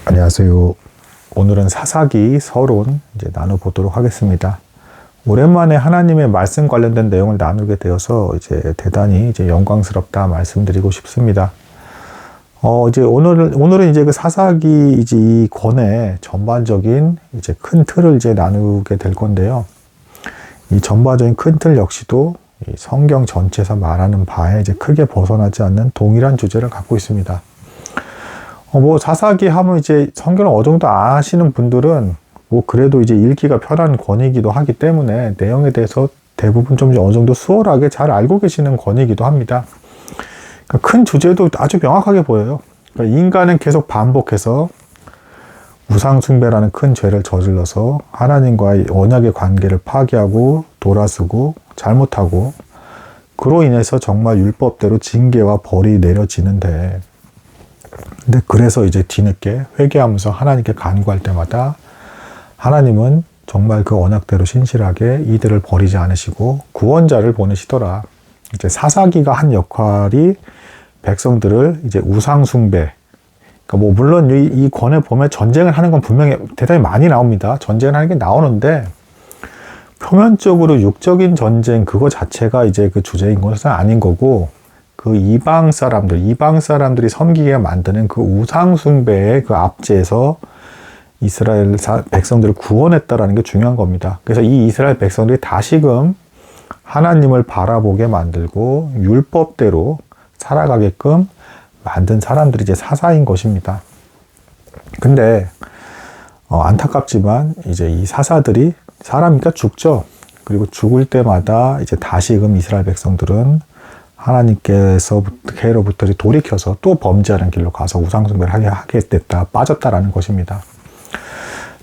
안녕하세요. 오늘은 사사기 서론 이제 나눠보도록 하겠습니다. 오랜만에 하나님의 말씀 관련된 내용을 나누게 되어서 이제 대단히 이제 영광스럽다 말씀드리고 싶습니다. 오늘은 이제 그 사사기 이제 이 권의 전반적인 이제 큰 틀을 이제 나누게 될 건데요. 이 전반적인 큰 틀 역시도 이 성경 전체에서 말하는 바에 이제 크게 벗어나지 않는 동일한 주제를 갖고 있습니다. 사사기 하면 이제 성경을 어느 정도 아시는 분들은 그래도 이제 읽기가 편한 권이기도 하기 때문에 내용에 대해서 대부분 좀 어느 정도 수월하게 잘 알고 계시는 권이기도 합니다. 그러니까 큰 주제도 아주 명확하게 보여요. 그러니까 인간은 계속 반복해서 우상숭배라는 큰 죄를 저질러서 하나님과의 언약의 관계를 파괴하고 돌아서고 잘못하고 그로 인해서 정말 율법대로 징계와 벌이 내려지는데, 근데 그래서 이제 뒤늦게 회개하면서 하나님께 간구할 때마다 하나님은 정말 그 언약대로 신실하게 이들을 버리지 않으시고 구원자를 보내시더라. 이제 사사기가 한 역할이 백성들을 이제 우상숭배, 그러니까 물론 이 권에 보면 전쟁을 하는 건 분명히 대단히 많이 나옵니다. 전쟁을 하는 게 나오는데 표면적으로 육적인 전쟁 그거 자체가 이제 그 주제인 것은 아닌 거고, 그 이방 사람들이 섬기게 만드는 그 우상숭배의 그 압제에서 이스라엘 백성들을 구원했다라는 게 중요한 겁니다. 그래서 이 이스라엘 백성들이 다시금 하나님을 바라보게 만들고 율법대로 살아가게끔 만든 사람들이 이제 사사인 것입니다. 근데 안타깝지만 이제 이 사사들이 사람이니까 죽죠. 그리고 죽을 때마다 이제 다시금 이스라엘 백성들은 하나님께로부터 돌이켜서 또 범죄하는 길로 가서 우상숭배를 하게 됐다, 빠졌다라는 것입니다.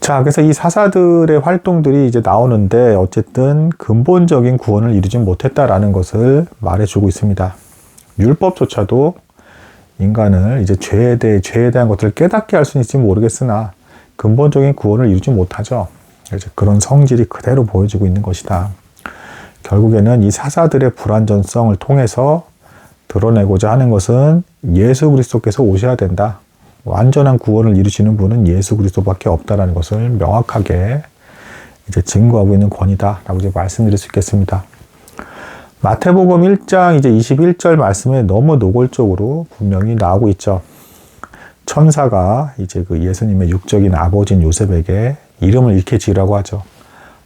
자, 그래서 이 사사들의 활동들이 이제 나오는데 어쨌든 근본적인 구원을 이루지 못했다라는 것을 말해주고 있습니다. 율법조차도 인간을 이제 죄에 대한 것들을 깨닫게 할 수는 있을지 모르겠으나 근본적인 구원을 이루지 못하죠. 이제 그런 성질이 그대로 보여지고 있는 것이다. 결국에는 이 사사들의 불완전성을 통해서 드러내고자 하는 것은 예수 그리스도께서 오셔야 된다. 완전한 구원을 이루시는 분은 예수 그리스도밖에 없다라는 것을 명확하게 이제 증거하고 있는 권이다라고 이제 말씀드릴 수 있겠습니다. 마태복음 1장 이제 21절 말씀에 너무 노골적으로 분명히 나오고 있죠. 천사가 이제 그 예수님의 육적인 아버지인 요셉에게 이름을 이렇게 지으라고 하죠.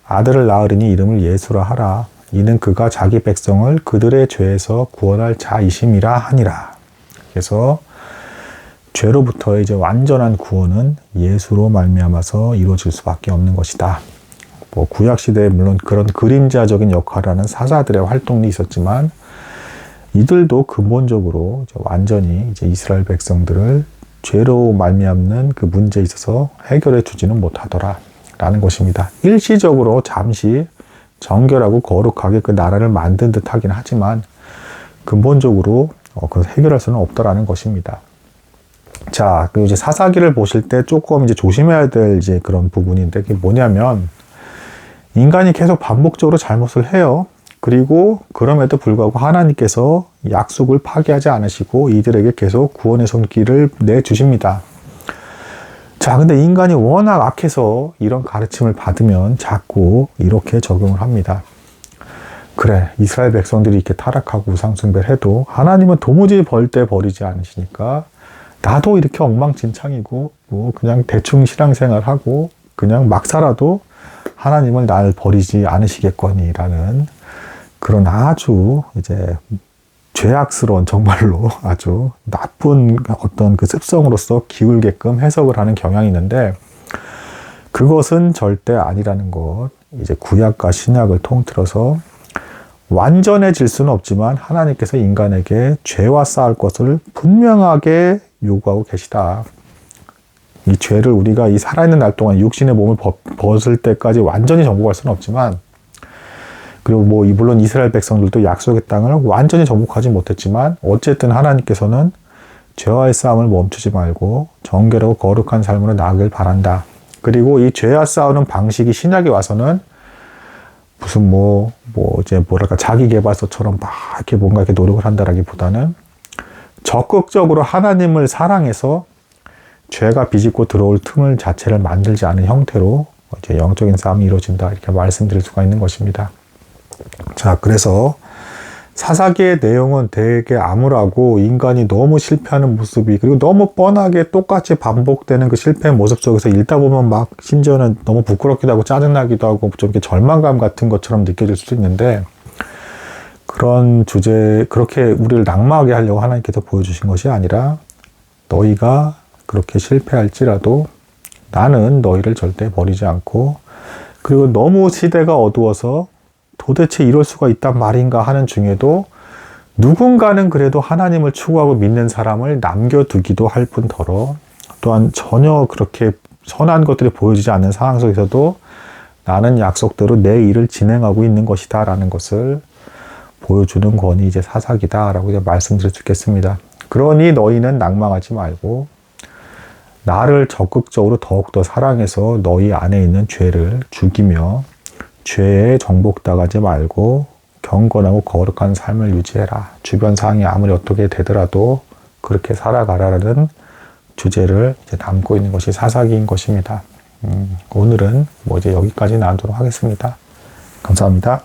아들을 낳으리니 이름을 예수라 하라. 이는 그가 자기 백성을 그들의 죄에서 구원할 자이심이라 하니라. 그래서 죄로부터 이제 완전한 구원은 예수로 말미암아서 이루어질 수밖에 없는 것이다. 구약 시대에 물론 그런 그림자적인 역할을 하는 사사들의 활동이 있었지만 이들도 근본적으로 이제 완전히 이제 이스라엘 백성들을 죄로 말미암는 그 문제에 있어서 해결해 주지는 못하더라라는 것입니다. 일시적으로 잠시 정결하고 거룩하게 그 나라를 만든 듯 하긴 하지만 근본적으로 그걸 해결할 수는 없다라는 것입니다. 자, 그리고 이제 사사기를 보실 때 조금 이제 조심해야 될 이제 그런 부분인데, 그게 뭐냐면 인간이 계속 반복적으로 잘못을 해요. 그리고 그럼에도 불구하고 하나님께서 약속을 파기하지 않으시고 이들에게 계속 구원의 손길을 내주십니다. 자, 근데 인간이 워낙 악해서 이런 가르침을 받으면 자꾸 이렇게 적용을 합니다. 그래, 이스라엘 백성들이 이렇게 타락하고 우상숭배를 해도 하나님은 도무지 버리지 않으시니까 나도 이렇게 엉망진창이고 그냥 대충 신앙생활하고 그냥 막 살아도 하나님은 날 버리지 않으시겠거니라는 그런 아주 이제 죄악스러운, 정말로 아주 나쁜 어떤 그 습성으로서 기울게끔 해석을 하는 경향이 있는데, 그것은 절대 아니라는 것. 이제 구약과 신약을 통틀어서 완전해질 수는 없지만 하나님께서 인간에게 죄와 싸울 것을 분명하게 요구하고 계시다. 이 죄를 우리가 이 살아있는 날 동안 육신의 몸을 벗을 때까지 완전히 정복할 수는 없지만, 그리고 물론 이스라엘 백성들도 약속의 땅을 완전히 정복하지 못했지만 어쨌든 하나님께서는 죄와의 싸움을 멈추지 말고 정결하고 거룩한 삶으로 나아가길 바란다. 그리고 이 죄와 싸우는 방식이 신약에 와서는 무슨 이제 자기 개발서처럼 막 이렇게 뭔가 이렇게 노력을 한다라기보다는 적극적으로 하나님을 사랑해서 죄가 비집고 들어올 틈을 자체를 만들지 않은 형태로 이제 영적인 싸움이 이루어진다. 이렇게 말씀드릴 수가 있는 것입니다. 자, 그래서 사사기의 내용은 되게 암울하고 인간이 너무 실패하는 모습이, 그리고 너무 뻔하게 똑같이 반복되는 그 실패의 모습 속에서 읽다 보면 막 심지어는 너무 부끄럽기도 하고 짜증나기도 하고 좀 이렇게 절망감 같은 것처럼 느껴질 수도 있는데, 그런 주제, 그렇게 우리를 낙마하게 하려고 하나님께서 보여주신 것이 아니라, 너희가 그렇게 실패할지라도 나는 너희를 절대 버리지 않고, 그리고 너무 시대가 어두워서 도대체 이럴 수가 있단 말인가 하는 중에도 누군가는 그래도 하나님을 추구하고 믿는 사람을 남겨두기도 할 뿐더러, 또한 전혀 그렇게 선한 것들이 보여지지 않는 상황 속에서도 나는 약속대로 내 일을 진행하고 있는 것이다 라는 것을 보여주는 권이 이제 사사기다 라고 이제 말씀드릴 수 있겠습니다. 그러니 너희는 낭망하지 말고 나를 적극적으로 더욱더 사랑해서 너희 안에 있는 죄를 죽이며 죄에 정복당하지 말고 경건하고 거룩한 삶을 유지해라. 주변 상황이 아무리 어떻게 되더라도 그렇게 살아가라는 주제를 이제 담고 있는 것이 사사기인 것입니다. 오늘은 이제 여기까지 나누도록 하겠습니다. 감사합니다.